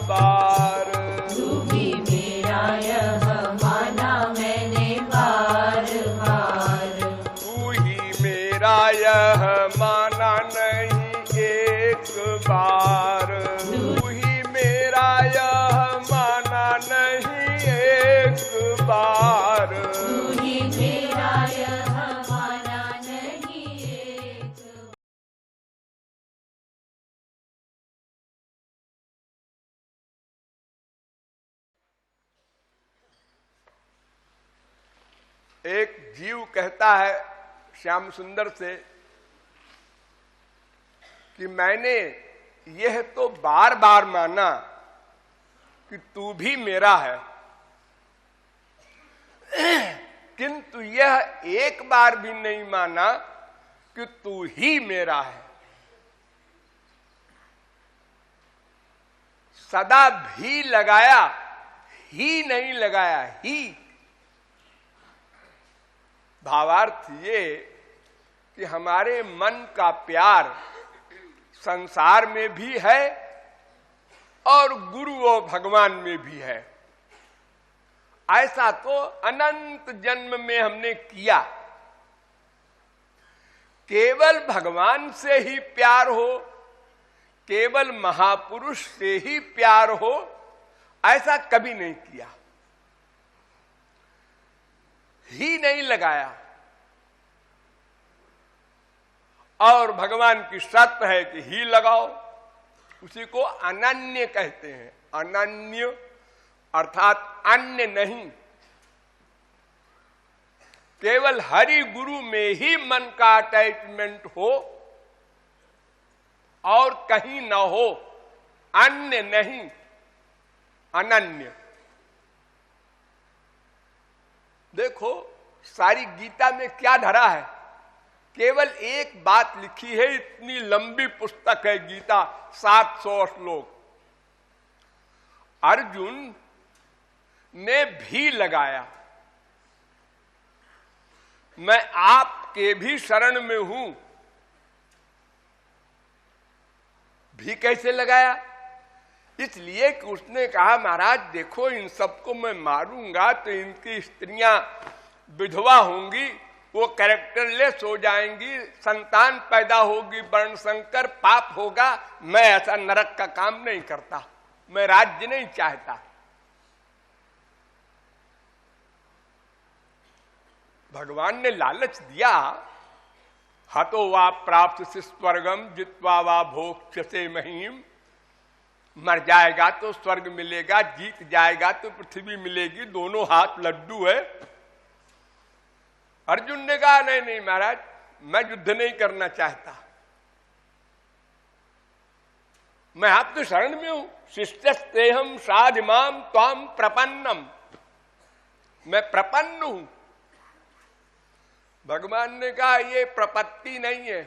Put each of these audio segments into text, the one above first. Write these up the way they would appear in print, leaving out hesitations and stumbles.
बार। तू भी मेरा यह माना मैंने बार बार। तू ही मेरा यह माना नहीं एक बार। तू ही मेरा यह माना नहीं एक बार। तू ही मेरा यह माना नहीं एक बार। एक जीव कहता है श्याम सुंदर से कि मैंने यह तो बार बार माना कि तू भी मेरा है, किंतु यह एक बार भी नहीं माना कि तू ही मेरा है। सदा भी लगाया, ही नहीं लगाया, ही। भावार्थ ये कि हमारे मन का प्यार संसार में भी है और गुरु और भगवान में भी है। ऐसा तो अनंत जन्म में हमने किया। केवल भगवान से ही प्यार हो, केवल महापुरुष से ही प्यार हो, ऐसा कभी नहीं किया। ही नहीं लगाया। और भगवान की शर्त है कि ही लगाओ। उसी को अनन्य कहते हैं। अनन्य अर्थात अन्य नहीं, केवल हरि गुरु में ही मन का अटैचमेंट हो और कहीं ना हो, अन्य नहीं, अनन्य। देखो सारी गीता में क्या धरा है, केवल एक बात लिखी है। इतनी लंबी पुस्तक है गीता, 700 श्लोक। अर्जुन ने भी लगाया, मैं आपके भी शरण में हूं। भी कैसे लगाया? इसलिए कि उसने कहा महाराज देखो इन सबको मैं मारूंगा तो इनकी स्त्रियां विधवा होंगी, वो कैरेक्टरलेस हो जाएंगी, संतान पैदा होगी, वर्ण संकर, पाप होगा। मैं ऐसा नरक का काम नहीं करता, मैं राज्य नहीं चाहता। भगवान ने लालच दिया, हतो वा प्राप्त स्वर्गम जित्वा वा भोक्ष्यसे महीम। मर जाएगा तो स्वर्ग मिलेगा, जीत जाएगा तो पृथ्वी मिलेगी, दोनों हाथ लड्डू है। अर्जुन ने कहा नहीं नहीं महाराज, मैं युद्ध नहीं करना चाहता, मैं आपके शरण में हूं। शिष्टस्तेहम साधिमाम त्वाम प्रपन्नम, मैं प्रपन्न हूं। भगवान ने कहा ये प्रपत्ति नहीं है,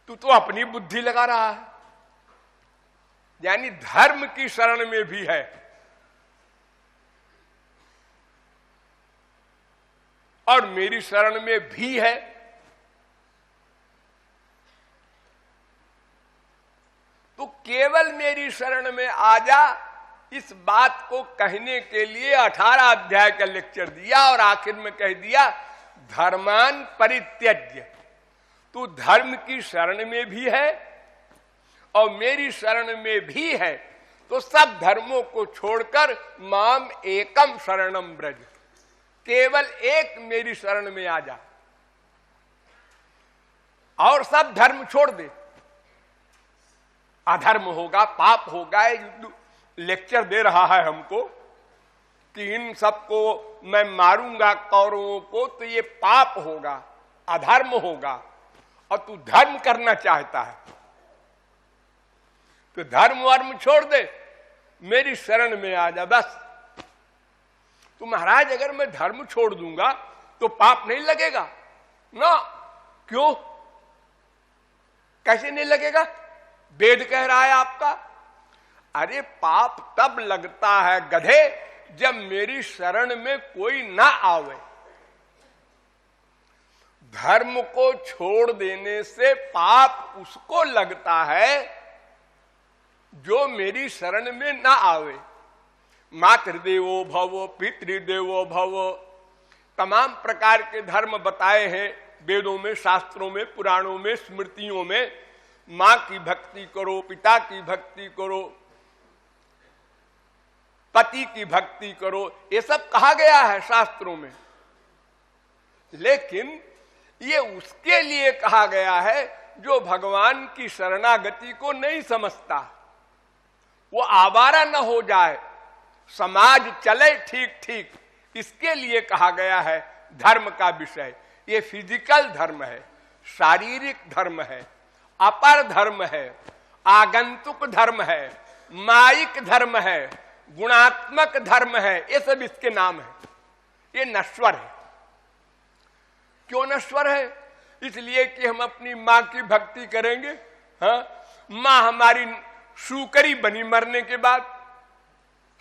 तू तो अपनी बुद्धि लगा रहा है। यानी धर्म की शरण में भी है और मेरी शरण में भी है। तो केवल मेरी शरण में आ जा, इस बात को कहने के लिए 18 अध्याय का लेक्चर दिया और आखिर में कह दिया धर्मान परित्यज्य। तू धर्म की शरण में भी है और मेरी शरण में भी है, तो सब धर्मों को छोड़कर माम एकम शरणम ब्रज, केवल एक मेरी शरण में आ जा और सब धर्म छोड़ दे। अधर्म होगा, पाप होगा, लेक्चर दे रहा है हमको कि इन सबको मैं मारूंगा कौरवों को, तो ये पाप होगा, अधर्म होगा, और तू धर्म करना चाहता है तो धर्म वर्म छोड़ दे, मेरी शरण में आ जा बस। तो महाराज अगर मैं धर्म छोड़ दूंगा तो पाप नहीं लगेगा ना? क्यों, कैसे नहीं लगेगा? वेद कह रहा है आपका। अरे पाप तब लगता है गधे जब मेरी शरण में कोई ना आवे। धर्म को छोड़ देने से पाप उसको लगता है जो मेरी शरण में ना आवे। मातृदेवो भव, पितृदेवो भव, तमाम प्रकार के धर्म बताए हैं वेदों में, शास्त्रों में, पुराणों में, स्मृतियों में। मां की भक्ति करो, पिता की भक्ति करो, पति की भक्ति करो, ये सब कहा गया है शास्त्रों में। लेकिन ये उसके लिए कहा गया है जो भगवान की शरणागति को नहीं समझता, वो आवारा न हो जाए, समाज चले ठीक ठीक, इसके लिए कहा गया है धर्म का विषय। ये फिजिकल धर्म है, शारीरिक धर्म है, अपर धर्म है, आगंतुक धर्म है, मायिक धर्म है, गुणात्मक धर्म है, ये सब इसके नाम है। ये नश्वर है। क्यों नश्वर है? इसलिए कि हम अपनी मां की भक्ति करेंगे। हाँ, मां हमारी सूकरी बनी, मरने के बाद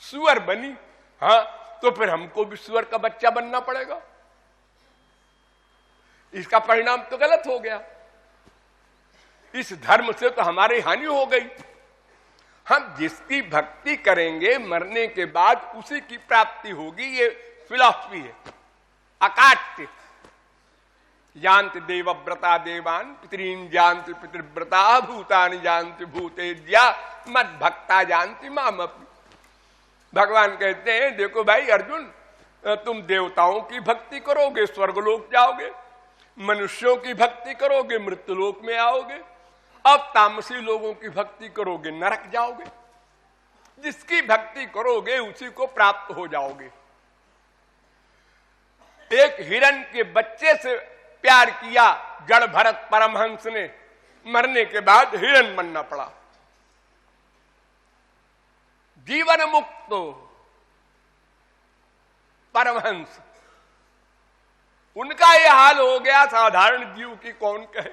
सुअर बनी, हाँ, तो फिर हमको भी सुअर का बच्चा बनना पड़ेगा। इसका परिणाम तो गलत हो गया। इस धर्म से तो हमारी हानि हो गई। हम जिसकी भक्ति करेंगे मरने के बाद उसी की प्राप्ति होगी, ये फिलॉसफी है। अकाट्य जानति देवव्रता देवान, पितरीन जानति पितृव्रता, भूतानि जानति भूतेज्या, मद भक्ता जानति माम अपि। भगवान कहते हैं देखो भाई अर्जुन, तुम देवताओं की भक्ति करोगे स्वर्गलोक जाओगे, मनुष्यों की भक्ति करोगे मृत्युलोक में आओगे, अब तामसी लोगों की भक्ति करोगे नरक जाओगे। जिसकी भक्ति करोगे उसी को प्राप्त हो जाओगे। एक हिरण के बच्चे से प्यार किया जड़ भरत परमहंस ने, मरने के बाद हिरण बनना पड़ा। जीवन मुक्त परमहंस, उनका यह हाल हो गया, साधारण जीव की कौन कहे।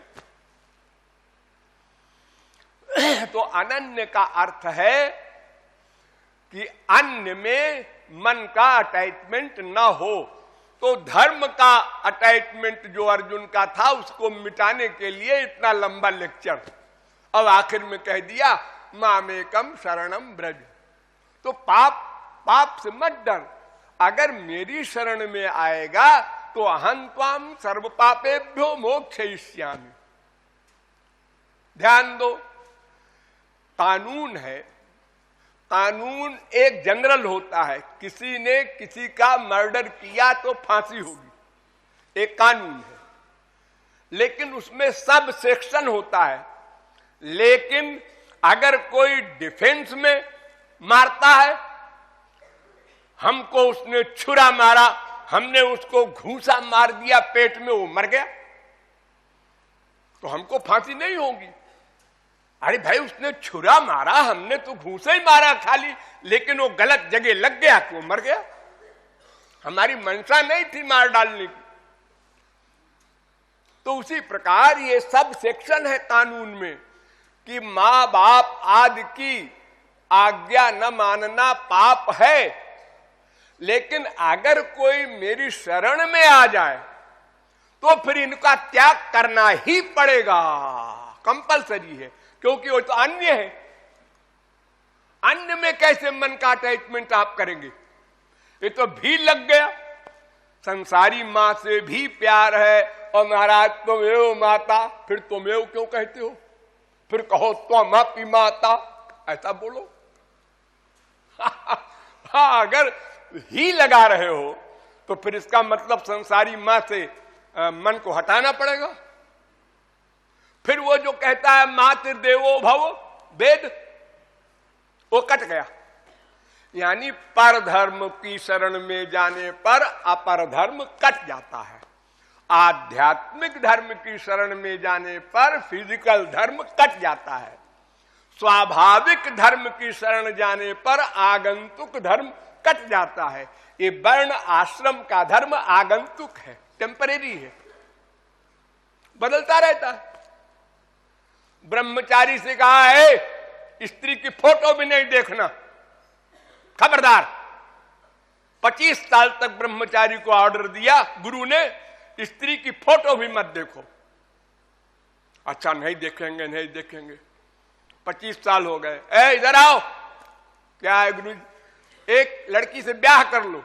तो अनन्य का अर्थ है कि अन्य में मन का अटैचमेंट ना हो। तो धर्म का अटैचमेंट जो अर्जुन का था उसको मिटाने के लिए इतना लंबा लेक्चर। अब आखिर में कह दिया मामेकम शरणम ब्रज। तो पाप से मत डर, अगर मेरी शरण में आएगा तो अहं त्वाम सर्व पापेभ्यो मोक्षयिष्यामि। ध्यान दो, कानून है, कानून एक जनरल होता है। किसी ने किसी का मर्डर किया तो फांसी होगी, एक कानून है। लेकिन उसमें सब सेक्शन होता है। लेकिन अगर कोई डिफेंस में मारता है, हमको उसने छुरा मारा, हमने उसको घूंसा मार दिया पेट में, वो मर गया, तो हमको फांसी नहीं होगी। अरे भाई उसने छुरा मारा, हमने तो घूंसे ही मारा खाली, लेकिन वो गलत जगह लग गया तो मर गया। हमारी मंशा नहीं थी मार डालने की। तो उसी प्रकार ये सब सेक्शन है कानून में कि मां बाप आदि की आज्ञा न मानना पाप है। लेकिन अगर कोई मेरी शरण में आ जाए तो फिर इनका त्याग करना ही पड़ेगा, कंपलसरी है, क्योंकि वो तो अन्य है। अन्य में कैसे मन का अटैचमेंट आप करेंगे? ये तो भी लग गया। संसारी मां से भी प्यार है और महाराज तुमेव माता, फिर तुमेव क्यों कहते हो? फिर कहो त्वमपि माता, ऐसा बोलो। हाँ, अगर ही लगा रहे हो तो फिर इसका मतलब संसारी मां से मन को हटाना पड़ेगा। फिर वो जो कहता है मातृदेवो भव, वेद, वो कट गया। यानी पर धर्म की शरण में जाने पर अपर धर्म कट जाता है। आध्यात्मिक धर्म की शरण में जाने पर फिजिकल धर्म कट जाता है। स्वाभाविक धर्म की शरण जाने पर आगंतुक धर्म कट जाता है। ये वर्ण आश्रम का धर्म आगंतुक है, टेम्परेरी है, बदलता रहता है। ब्रह्मचारी से कहा है स्त्री की फोटो भी नहीं देखना, खबरदार। 25 साल तक ब्रह्मचारी को ऑर्डर दिया गुरु ने, स्त्री की फोटो भी मत देखो। अच्छा, नहीं देखेंगे, नहीं देखेंगे। 25 साल हो गए, ए इधर आओ। क्या है गुरु जी? एक लड़की से ब्याह कर लो।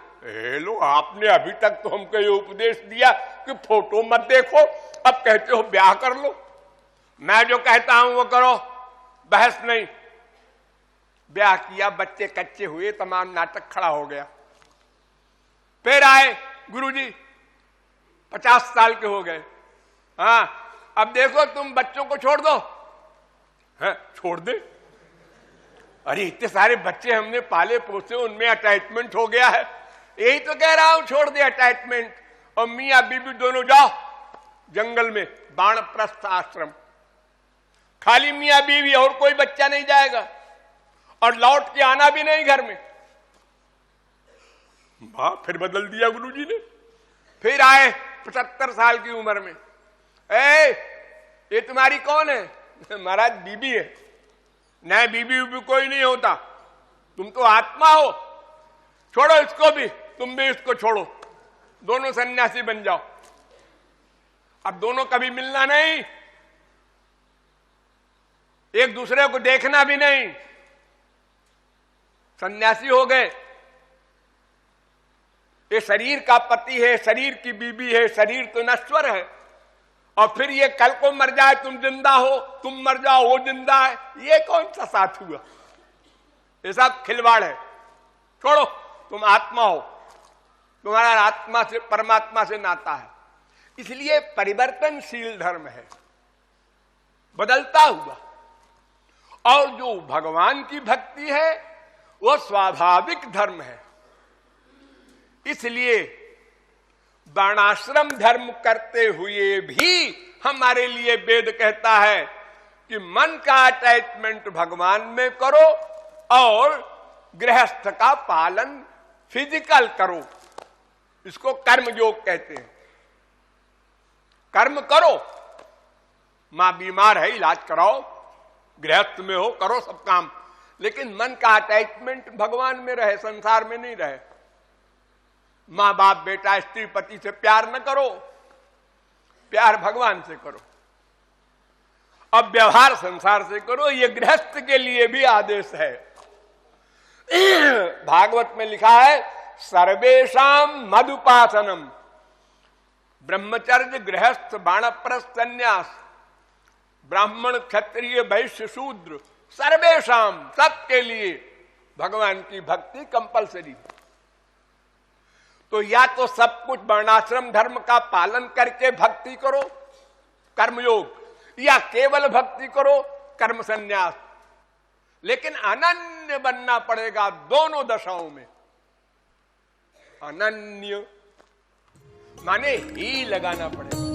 लो, आपने अभी तक तो हमको ये उपदेश दिया कि फोटो मत देखो, अब कहते हो ब्याह कर लो। मैं जो कहता हूं वो करो, बहस नहीं। ब्याह किया, बच्चे कच्चे हुए, तमाम नाटक खड़ा हो गया। फिर आए गुरुजी, 50 साल के हो गए। हाँ, अब देखो तुम बच्चों को छोड़ दो। है, छोड़ दे? अरे इतने सारे बच्चे हमने पाले पोसे, उनमें अटैचमेंट हो गया है। यही तो कह रहा हूं, छोड़ दे अटैचमेंट, और मियां बीबी दोनों जाओ जंगल में, वानप्रस्थ आश्रम। खाली मियां बीवी, और कोई बच्चा नहीं जाएगा, और लौट के आना भी नहीं घर में। वाह, फिर बदल दिया गुरुजी ने। फिर आए 75 साल की उम्र में। ये तुम्हारी कौन है? महाराज बीबी है। नहीं, बीबी कोई नहीं होता, तुम तो आत्मा हो। छोड़ो इसको भी, तुम भी इसको छोड़ो, दोनों सन्यासी बन जाओ। अब दोनों कभी मिलना नहीं, एक दूसरे को देखना भी नहीं, सन्यासी हो गए। ये शरीर का पति है, शरीर की बीबी है, शरीर तो नश्वर है, और फिर ये कल को मर जाए, तुम जिंदा हो, तुम मर जाओ वो जिंदा है। ये कौन सा साथ हुआ? ये सब खिलवाड़ है। छोड़ो, तुम आत्मा हो, तुम्हारा आत्मा से, परमात्मा से नाता है। इसलिए परिवर्तनशील धर्म है, बदलता हुआ। और जो भगवान की भक्ति है वो स्वाभाविक धर्म है। इसलिए वर्णाश्रम धर्म करते हुए भी हमारे लिए वेद कहता है कि मन का अटैचमेंट भगवान में करो और गृहस्थ का पालन फिजिकल करो। इसको कर्म योग कहते हैं। कर्म करो, मां बीमार है, इलाज कराओ, गृहस्थ में हो, करो सब काम, लेकिन मन का अटैचमेंट भगवान में रहे, संसार में नहीं रहे। मां बाप बेटा स्त्री पति से प्यार न करो, प्यार भगवान से करो। अब व्यवहार संसार से करो। ये गृहस्थ के लिए भी आदेश है। भागवत में लिखा है, सर्वेषाम मदुपासनम, ब्रह्मचर्य गृहस्थ बाणप्रस्थ संन्यास, ब्राह्मण क्षत्रिय वैश्य शूद्र, सर्वेषाम, सबके लिए भगवान की भक्ति कंपलसरी। तो या तो सब कुछ वर्णाश्रम धर्म का पालन करके भक्ति करो, कर्मयोग, या केवल भक्ति करो, कर्म संन्यास। लेकिन अनन्य बनना पड़ेगा दोनों दशाओं में। अनन्य माने ही लगाना पड़ेगा।